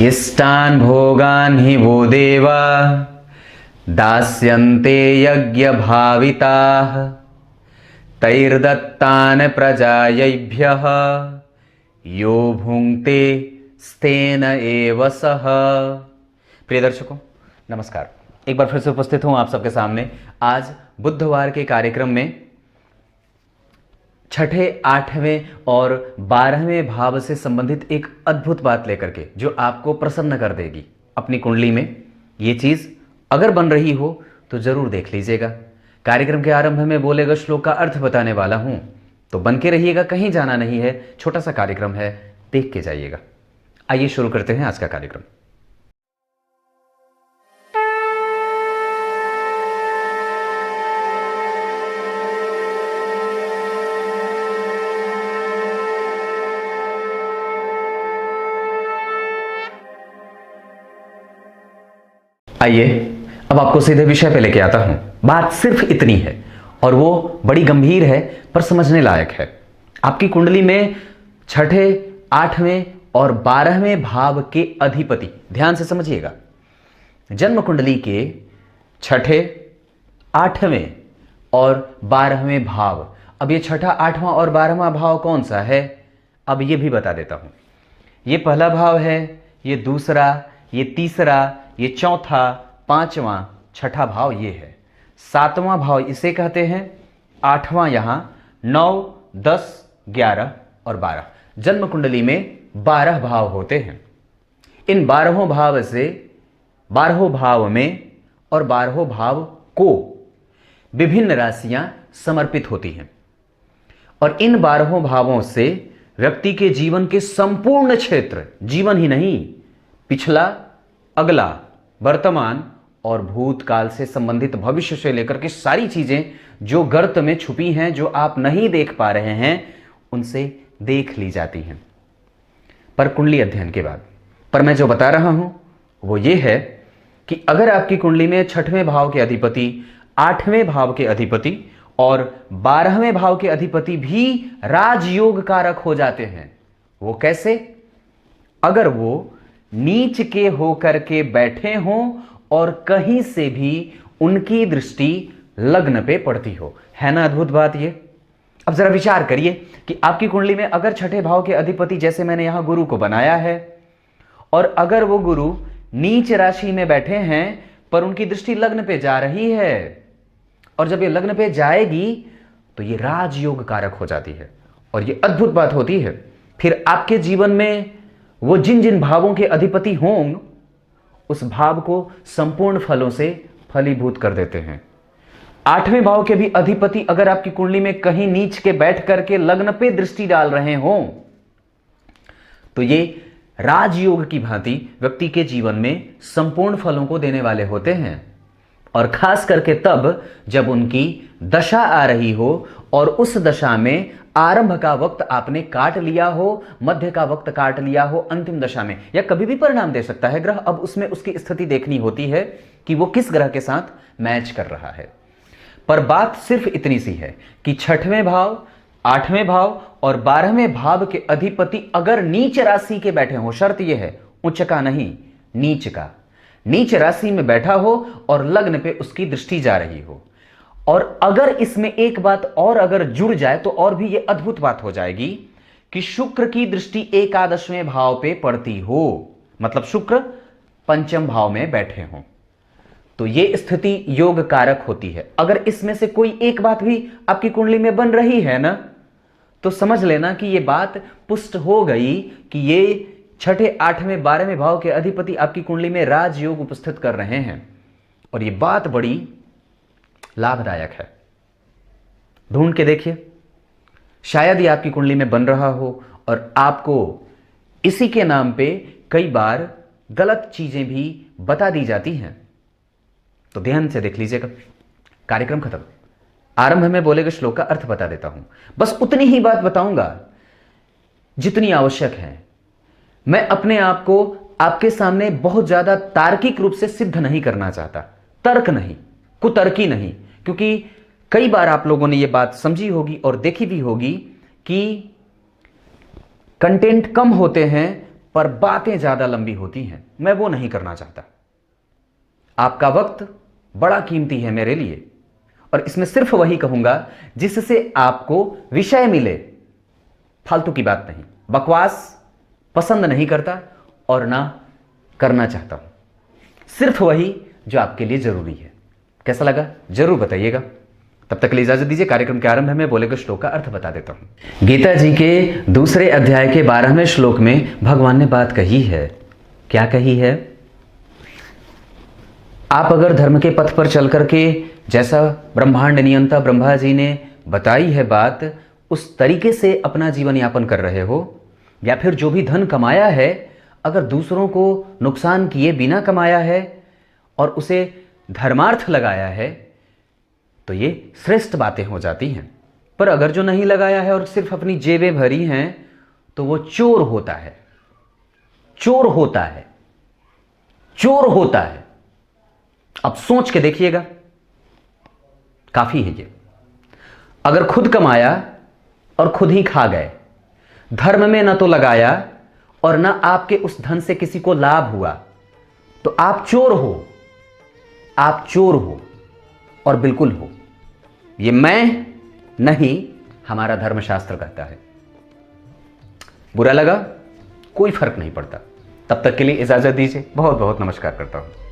इष्टान् भोगान् हि वो देवा दास्यन्ते यज्ञभाविताः तैर्दत्तान् प्रजायैभ्यः यो भुङ्क्ते स्तेन एव सः। प्रिय दर्शकों नमस्कार, एक बार फिर से उपस्थित हूं आप सबके सामने आज बुधवार के कार्यक्रम में छठे, आठवें और 12वें भाव से संबंधित एक अद्भुत बात लेकर के जो आपको प्रसन्न कर देगी अपनी कुंडली में। ये चीज अगर बन रही हो तो जरूर देख लीजिएगा। कार्यक्रम के आरंभ में बोले गए श्लोक का अर्थ बताने वाला हूं, तो बन के रहिएगा, कहीं जाना नहीं है। छोटा सा कार्यक्रम है, देख के जाइएगा। आइए शुरू करते हैं आज का कार्यक्रम। आइए अब आपको सीधे विषय पे लेके आता हूं। बात सिर्फ इतनी है और वो बड़ी गंभीर है पर समझने लायक है। आपकी कुंडली में छठे, आठवें और 12वें भाव के अधिपति, ध्यान से समझिएगा, जन्म कुंडली के छठे, आठवें और 12वें भाव। अब ये छठा, आठवां और 12वां भाव कौन सा है, अब ये भी बता देता हूं। ये पहला भाव है, ये दूसरा, ये तीसरा, ये चौथा, पांचवां, छठा भाव ये है। सातवां भाव इसे कहते हैं, आठवां यहां, 9, 10, 11 और 12। जन्म कुंडली में 12 भाव होते हैं। इन 12 भाव से 12 भाव में और 12 भाव को विभिन्न राशियां समर्पित होती हैं और इन 12 भावों से व्यक्ति के जीवन के संपूर्ण क्षेत्र, जीवन ही नहीं, पिछला, अगला, वर्तमान और भूतकाल से संबंधित भविष्य से लेकर के सारी चीजें जो गर्त में छुपी हैं, जो आप नहीं देख पा रहे हैं, उनसे देख ली जाती हैं पर कुंडली अध्ययन के बाद। पर मैं जो बता रहा हूं वो ये है कि अगर आपकी कुंडली में छठवें भाव के अधिपति, आठवें भाव के अधिपति और 12वें भाव के अधिपति भी राजयोग कारक हो जाते हैं। वो कैसे? अगर वो नीच के होकर के बैठे हों और कहीं से भी उनकी दृष्टि लग्न पे पड़ती हो। है ना अद्भुत बात ये? अब जरा विचार करिए कि आपकी कुंडली में अगर छठे भाव के अधिपति, जैसे मैंने यहां गुरु को बनाया है, और अगर वो गुरु नीच राशि में बैठे हैं पर उनकी दृष्टि लग्न पे जा रही है, और जब ये लग्न पे जाएगी तो ये राजयोग कारक हो जाती है और ये अद्भुत बात होती है। फिर आपके जीवन में वो जिन जिन भावों के अधिपति हों, उस भाव को संपूर्ण फलों से फलीभूत कर देते हैं। आठवें भाव के भी अधिपति अगर आपकी कुंडली में कहीं नीच के बैठ करके लग्न पे दृष्टि डाल रहे हों, तो ये राजयोग की भांति व्यक्ति के जीवन में संपूर्ण फलों को देने वाले होते हैं। और खास करके तब जब उनकी दशा आ रही हो और उस दशा में आरंभ का वक्त आपने काट लिया हो, मध्य का वक्त काट लिया हो, अंतिम दशा में, या कभी भी परिणाम दे सकता है ग्रह। अब उसमें उसकी स्थिति देखनी होती है कि वो किस ग्रह के साथ मैच कर रहा है। पर बात सिर्फ इतनी सी है कि छठवें भाव, आठवें भाव और 12वें भाव के अधिपति अगर नीच राशि के बैठे हो, शर्त यह है उच्च का नहीं, नीच का, नीच राशि में बैठा हो और लग्न पे उसकी दृष्टि जा रही हो, और अगर इसमें एक बात और अगर जुड़ जाए तो और भी ये अद्भुत बात हो जाएगी कि शुक्र की दृष्टि एकादशवें भाव पे पड़ती हो, मतलब शुक्र पंचम भाव में बैठे हों, तो ये स्थिति योग कारक होती है। अगर इसमें से कोई एक बात भी आपकी कुंडली में बन रही है ना, तो समझ लेना कि ये बात पुष्ट हो गई कि ये छठे, आठवें, 12वें भाव के अधिपति आपकी कुंडली में राजयोग उपस्थित कर रहे हैं और ये बात बड़ी लाभदायक है। ढूंढ के देखिए, शायद ये आपकी कुंडली में बन रहा हो और आपको इसी के नाम पे कई बार गलत चीजें भी बता दी जाती हैं। तो ध्यान से देख लीजिएगा। कार्यक्रम खत्म, आरंभ में बोले गए श्लोक का अर्थ बता देता हूं। बस उतनी ही बात बताऊंगा जितनी आवश्यक है। मैं अपने आप को आपके सामने बहुत ज्यादा तार्किक रूप से सिद्ध नहीं करना चाहता, तर्क नहीं, कुतर्की नहीं, क्योंकि कई बार आप लोगों ने यह बात समझी होगी और देखी भी होगी कि कंटेंट कम होते हैं पर बातें ज्यादा लंबी होती हैं, मैं वो नहीं करना चाहता। आपका वक्त बड़ा कीमती है मेरे लिए, और इसमें सिर्फ वही कहूंगा जिससे आपको विषय मिले। फालतू की बात नहीं, बकवास पसंद नहीं करता और ना करना चाहता हूं। सिर्फ वही जो आपके लिए जरूरी है। कैसा लगा जरूर बताइएगा। तब तक के लिए इजाजत दीजिए। कार्यक्रम के आरंभ में बोले गए श्लोक का अर्थ बता देता हूं। गीता जी के दूसरे अध्याय के 12वें श्लोक में भगवान ने बात कही है। क्या कही है? आप अगर धर्म के पथ पर चल करके, जैसा ब्रह्मांड नियंता ब्रह्मा जी ने बताई है बात, उस तरीके से अपना जीवन यापन कर रहे हो, या फिर जो भी धन कमाया है अगर दूसरों को नुकसान किए बिना कमाया है और उसे धर्मार्थ लगाया है, तो ये श्रेष्ठ बातें हो जाती हैं। पर अगर जो नहीं लगाया है और सिर्फ अपनी जेबें भरी हैं, तो वो चोर होता है। चोर होता है, चोर होता है। अब सोच के देखिएगा, काफी है ये। अगर खुद कमाया और खुद ही खा गए, धर्म में न तो लगाया और न आपके उस धन से किसी को लाभ हुआ, तो आप चोर हो। आप चोर हो, और बिल्कुल हो। ये मैं नहीं, हमारा धर्मशास्त्र कहता है। बुरा लगा, कोई फर्क नहीं पड़ता। तब तक के लिए इजाजत दीजिए। बहुत बहुत नमस्कार करता हूं।